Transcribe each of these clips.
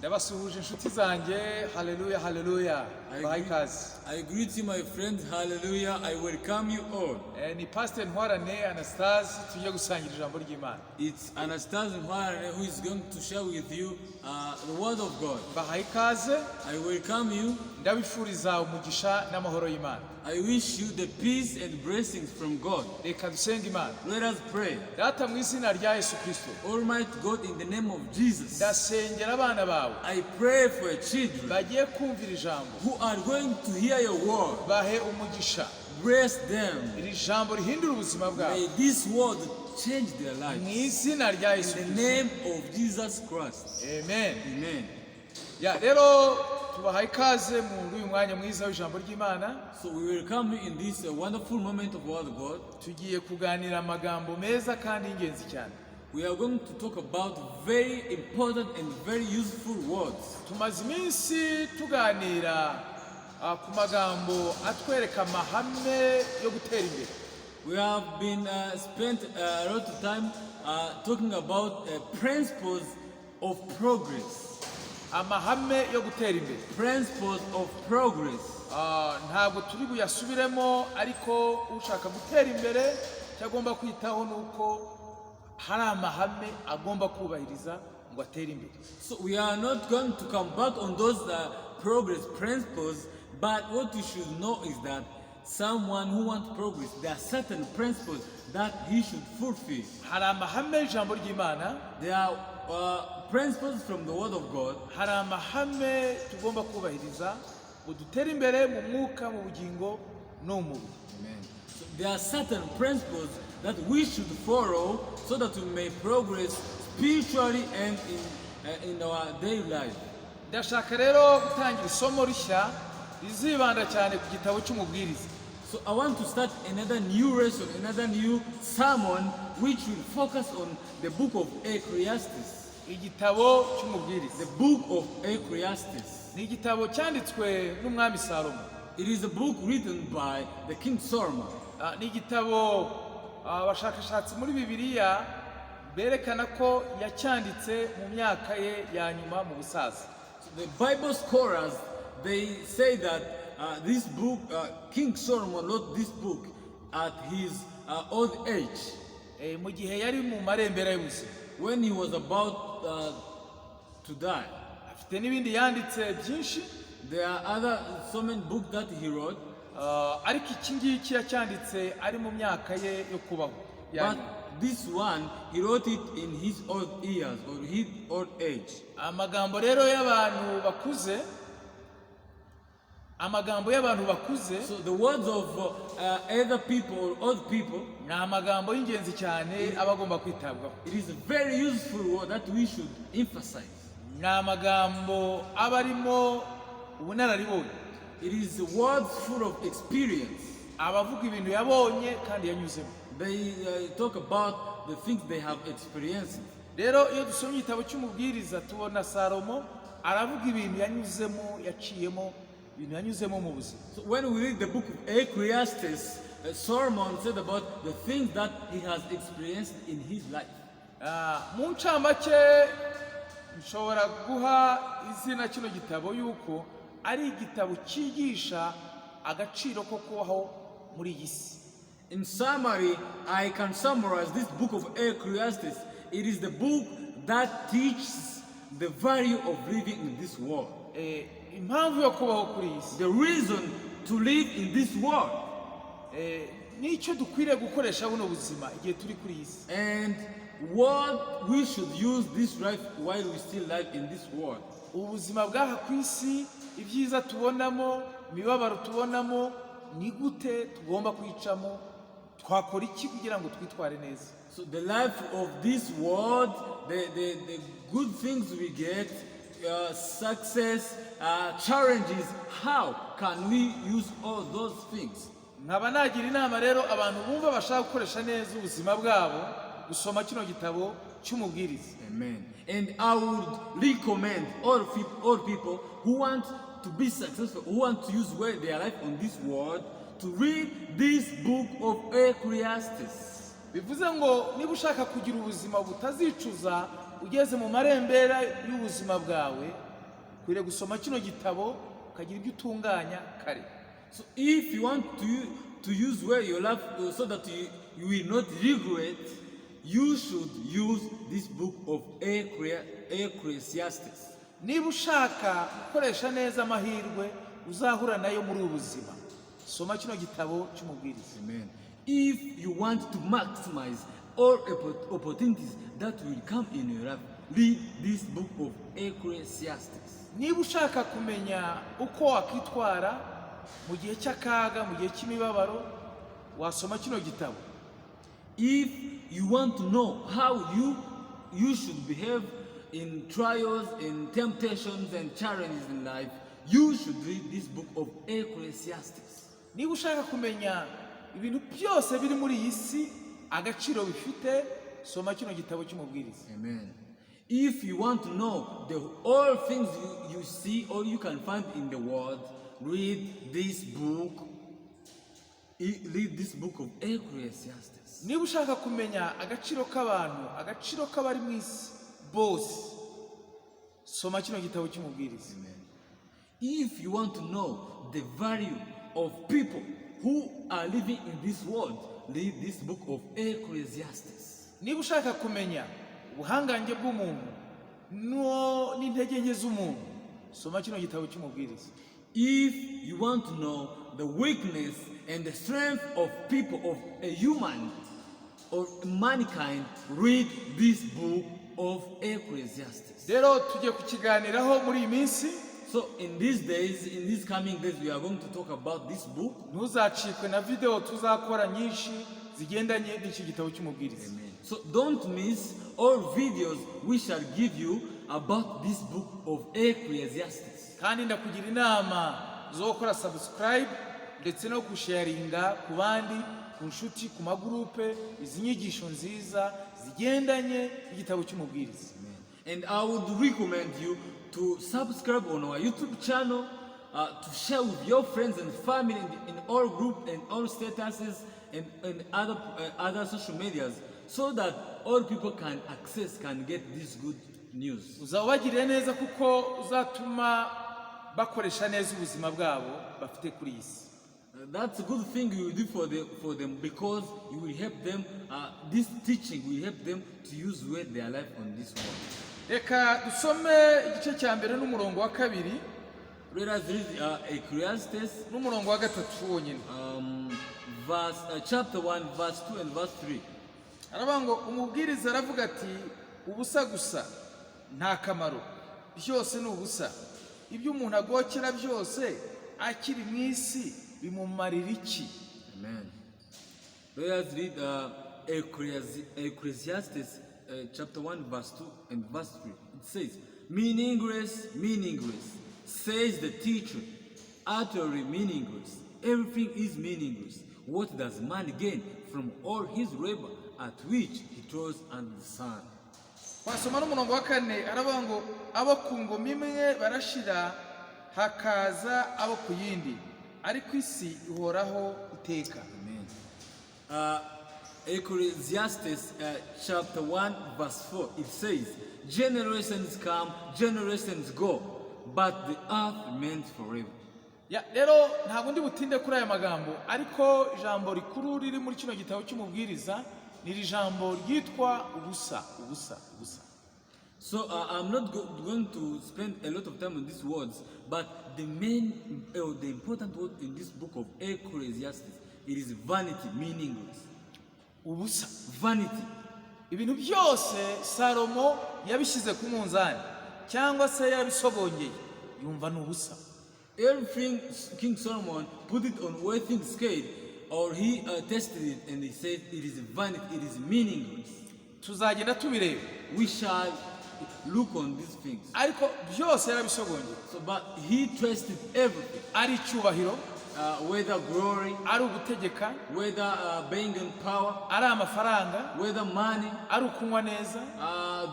Ndabasuhuje inshuti zanjye. Hallelujah, hallelujah. I greet you, my friends. Hallelujah. I welcome you all. Ni Pr Ntwarane Anastase tujye gusangira ijambo ry'Imana. It's Anastase who is going to share with you the word of God. I welcome you. Ndabifuriza umugisha n'amahoro y'Imana. I wish you the peace and blessings from God. Reka dusenge Imana. Let us pray. Data mu izina rya Yesu Kristo. Almighty God, in the name of Jesus, ndasengera abana bawe. I pray for children bagiye kumvira ijambo, who are going to hear your word. Bahe umugisha. Bless them. Iri jambo rihindura ubuzima bwabo. May this word change their lives. Mu izina rya Yesu In the name of Jesus Christ. Amen. Amen. Rero tubahaye ikaze mu uyu mwanya mwiza w'ijambo ry'Imana. So we welcome you in this wonderful moment of word of God. Tugiye kuganira amagambo meza kandi y'ingenzi cyane. We are going to talk about very important and very useful words. Tumaze iminsi tuganira ku magambo atwereka amahame yo gutera imbere. We have been spent a lot of time talking about principles of progress. Amahame yo gutera imbere. Principles of progress. Ntabwo turi buyasubiremo, ariko ushaka gutera imbere cyagomba kwitaho nuko hari amahame agomba kubahiriza ngo atere imbere. So we are not going to come back on those progress principles, but what you should know is that someone who wants progress, there are certain principles that he should fulfill. Hari amahame y'ijambo ry'Imana. There are principles from the word of God. Hari amahame tugomba kubahiriza ngo dutere imbere mu mwuka, mu bugingo no mu mubiri. Amen. So there are certain principles that we should follow so that we may progress spiritually and in our daily life. Ndashaka rero gutangira isomo rishya rizibanda cyane ku gitabo cy'Umubwiriza. So I want to start another new lesson, another new sermon which will focus on the book of Ecclesiastes. Igitabo cy'Umubwiriza. The book of Ecclesiastes. Ni igitabo cyanditswe n'umwami Salomo. It is a book written by the King Solomon. Ni igitabo abashakashatsi muri Bibiliya berekana ko yacyanditse mu myaka ye ya nyuma mu busaza. The Bible scholars, they say that this book, King Solomon wrote this book at his old age. Mu gihe yari mu marembera y'ubuzima. When he was about to die. Afite n'ibindi yanditse byinshi. There are so many books that he wrote. Ariko iki ngiki yacyanditse ari mu myaka ye yo kubaho. But this one, he wrote it in his old years or his old age. Amagambo rero y'abantu bakuze. So the words of other people or old people. Ni amagambo y'ingenzi cyane abagomba kwitabwaho. It is a very useful word that we should emphasize. Ni amagambo abarimo ubunararibonye. It is words full of experience. Abavuga ibintu yabonye kandi yanyuzemo. They talk about the things they have experienced. Rero iyo dusomye igitabo cy'Umubwiriza tubona Salomo aravuga ibintu yanyuzemo, yaciyemo, ibintu yanyuzemo mu buzima. So when we read the book of Ecclesiastes, Solomon said about the things that he has experienced in his life. Mu ncamake nshobora guha izina kino gitabo yuko ari igitabo cyigisha agaciro ko kubaho muri iyi si. In summary, I can summarize this book of Ecclesiastes. It is the book that teaches the value of living in this world. Impamvu yo kubaho kuri iyi si. The reason to live in this world. Nicyo dukwiriye gukoresha buno buzima igihe turi kuri iyi si. And what we should use this life while we still live in this world. Ubuzima bw'aha ku isi, ibyiza tubonamo, imibabaro tubonamo, ni gute tugomba kwicamo, twakora iki kugira ngo twitware neza. So the life of this world, the good things we get, success, challenges, how can we use all those things? Nkaba nagira inama rero abantu bumva bashaka gukoresha neza ubuzima bwabo gusoma kino gitabo cy'Umubwiriza. Amen. And I would recommend all people who want to be successful, who want to use well their life on this world, to read this book of Ecclesiastes. Bivuze ngo niba ushaka kugira ubuzima butazicuza ugeze mu marembera y'ubuzima bwawe, ukwiriye gusoma kino gitabo ukagira ibyo utunganya kare. So if you want to use well your life so that you will not regret, you should use this book of Ecclesiastes. Niba ushaka gukoresha neza amahirwe uzahura nayo muri ubu buzima, soma kino gitabo cy'Umubwiriza. Amen. If you want to maximize all opportunities that will come in your life, read this book of Ecclesiastes. Niba ushaka kumenya uko wakwitwara mu gihe cy'akaga, mu gihe cy'imibabaro, wasoma kino gitabo. If you want to know how you should behave in trials, in temptations and challenges in life, you should read this book of Ecclesiastes. Niba ushaka kumenya ibintu byose biri muri iyi si agaciro bifite, soma kino gitabo cy'Umubwiriza. Amen. If you want to know all things you see or you can find in the world, read this book. Read this book of Ecclesiastes. Niba ushaka kumenya agaciro k'abantu, agaciro k'abari mu isi bose, soma kino gitabo cy'Umubwiriza. Amen. If you want to know the value of people who are living in this world, read this book of Ecclesiastes. Niba ushaka kumenya ubuhangange bw'umuntu n'intege nke z'umuntu, soma kino gitabo cy'Umubwiriza. If you want to know the weakness and the strength of people, of a human or mankind, read this book of Ecclesiastes. Rero tujye kukiganiraho muri iyi minsi. So in these days, in these coming days, we are going to talk about this book. Ntuzacikwe na video tuzakora nyinshi zigendanye n'iki gitabo cy'Umubwiriza. Amen. So don't miss all videos we shall give you about this book of Ecclesiastes. Kandi ndakugira inama zo gukora subscribe ndetse no kusharinga ku bandi, ku nshuti, ku magroupe, izi nyigisho nziza zigendanye n'igitabo cy'Umubwiriza. And I would recommend you to subscribe on our YouTube channel, to share with your friends and family in all groups and all statuses and other social medias, so that all people can get this good news. Uzabagirira neza kuko uzatuma bakoresha neza ubuzima bwabo bafite kuri iyi si. That's a good thing you will do for them, because you will help them. This teaching will help them to use well their life on this world. Reka dusome igice cya mbere n'umurongo wa kabiri. Let us read Ecclesiastes n'umurongo wa gatatu wonyine. Chapter 1, verse 2 and verse 3. Aravuga ngo umubwiriza aravuga ati ubusa gusa nta kamaro, byose ni ubusa. Ibyo umuntu agokera byose akiri mu isi bimumarira iki? Amen. Let us read Ecclesiastes chapter 1, verse 2 and verse 3. It says, meaningless, meaningless, says the teacher, utterly meaningless. Everything is meaningless. What does man gain from all his labor at which he throws under the sun? Wasoma n'umurongo wa kane aravuga ngo abo ku ngoma imwe barashira hakaza abo ku yindi, ariko isi ihoraho iteka. Amen. Ecclesiastes chapter 1, verse 4, it says, generations come, generations go, but the earth remains forever. Rero ntabwo ndi butinde kuri aya magambo, ariko ijambo rikuru riri muri kino gitabo cy'Umubwiriza ni ijambo ryitwa ubusa, ubusa, ubusa. So I'm not going to spend a lot of time on these words, but the main, the important word in this book of Ecclesiastes, it is vanity, meaningless. Ubusa, vanity. Ibintu byose Salomo yabishyize ku munzani cyangwa se yabisobongeye yumva ni ubusa. Everything King Solomon put it on weighing scale, or he tested it and he said it is vanity, it is meaningless. Tuzagenda tubireba. We shall look on these things. Ariko byose yarabisobongeye. So, but he trusted everything. Ari cyubahiro, whether glory, ari ugutegeka, whether being in power, ari amafaranga, whether money, ari ukunywa neza,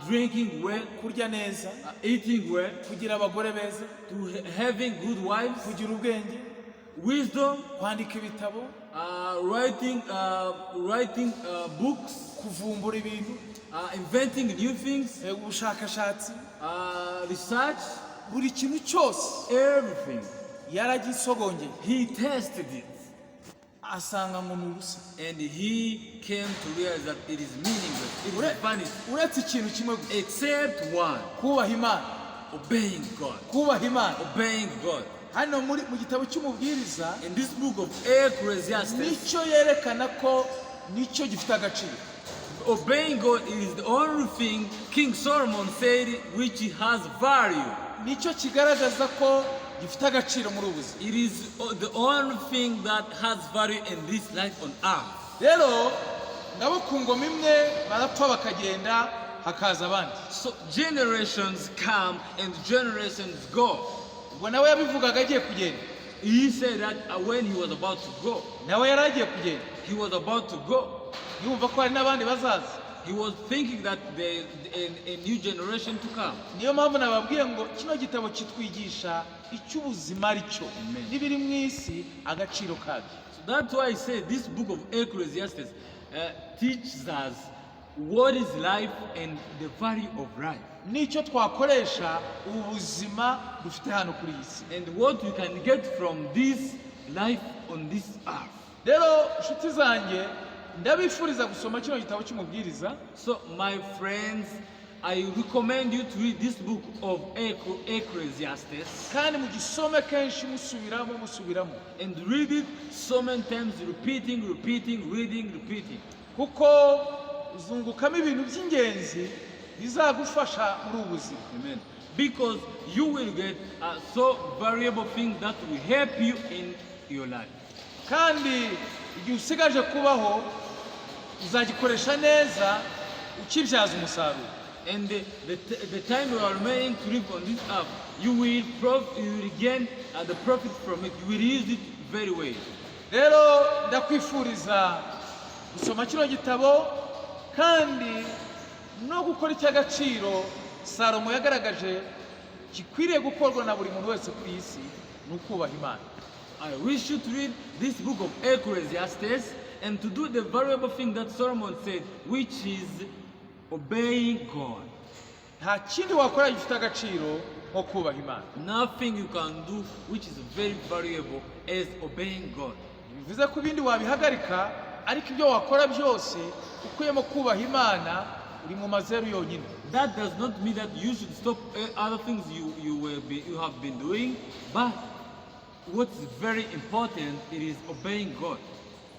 drinking well, kurya neza, eating well, kugira abagore beza, to having good wives, kugira ubwenge, wisdom, kwandika ibitabo, writing books, kuvumbura ibintu, inventing new things, ubushakashatsi, research, buri kintu cyose everything. yaragisogongeye He tested it. asanga ngo ni ubusa, And he came to realize that it is meaningless, it is vanity, uretse ikintu kimwe gusa, except one, kubaha Imana, obeying God. kubaha Imana. Obeying God. Hano mu gitabo cy'Umubwiriza In this book of Ecclesiastes, nicyo yerekana ko nicyo gifite agaciro. obeying God is the only thing King Solomon said which has value. Nicyo kigaragaza ko gifite agaciro muri ubu buzima. It is the only thing that has value in this life on earth. Rero nabo ku ngoma imwe barapfa bakagenda hakaza abandi. So generations come and generations go. Ubwo nawe yabivugaga agiye kugenda, He said that when he was about to go, nawe yari agiye kugenda, he was about to go. yumva ko hari n'abandi bazaza. He was thinking that there is a new generation to come. Niyo mpamvu nababwiye ngo kino gitabo kitwigisha icyo ubuzima ari cyo n'ibiri mu isi agaciro kabyo. So that's why I say this book of Ecclesiastes teaches us what is life and the value of life. Nicyo twakoresha ubu buzima dufite hano kuri iyi si. And what we can get from this life on this earth. Rero nshuti zanjye ndabifuriza gusoma kino gitabo cy'Umubwiriza. So my friends, I recommend you to read this book of Ecclesiastes kandi mugisome kenshi musubiramo and read it so many times, repeating, repeating. kuko uzungukamo ibintu by'ingenzi bizagufasha muri ubu buzima. Amen. Because you will get so variable things that will help you in your life. Kandi igihe usigaje kubaho uzagikoresha neza ukibyaza umusaruro. And the time you are remaining to live on this earth, you will gain the profit from it. You will use it very well. Rero ndakwifuriza gusoma kino gitabo kandi no gukora icy'agaciro Salomo yagaragaje gikwiriye gukorwa na buri muntu wese kuri iyi si ni ukubaha Imana. I wish you to read this book of Ecclesiastes and to do the valuable thing that Solomon said, which is obeying God. Nta kindi wakora gifite agaciro nko kubaha Imana. Nothing you can do which is very valuable as obeying God. Bivuze ko ibindi wabihagarika, ariko ibyo wakora byose ukuyemo kubaha Imana uri mu mazeru yonyine. That does not mean that you should stop other things you have been doing, but what's very important, it is obeying God.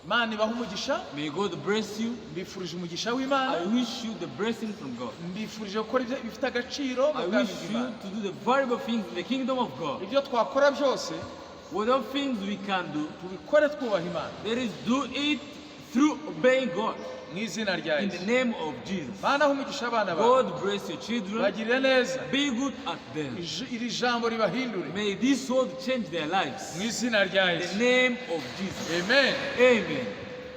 Imana ibaha umugisha. May God bless you. Mbifurije umugisha w'Imana. I wish you the blessing from God. Mbifurije gukora ibyo bifite agaciro mu I bwami wish you bw'Imana. to do the valuable things in the kingdom of God. Ibyo twakora byose Whatever things we can do, tubikore twubaha Imana that is, do it through obeying God. mu izina rya In the Yesu. name of Jesus. Mana aho umugisha abana bawe, God bless your children. bagirire neza, Be good at them. iri jambo ribahindure May this word change their lives. mu izina rya In Yesu. the name of Jesus. Amen. Amen.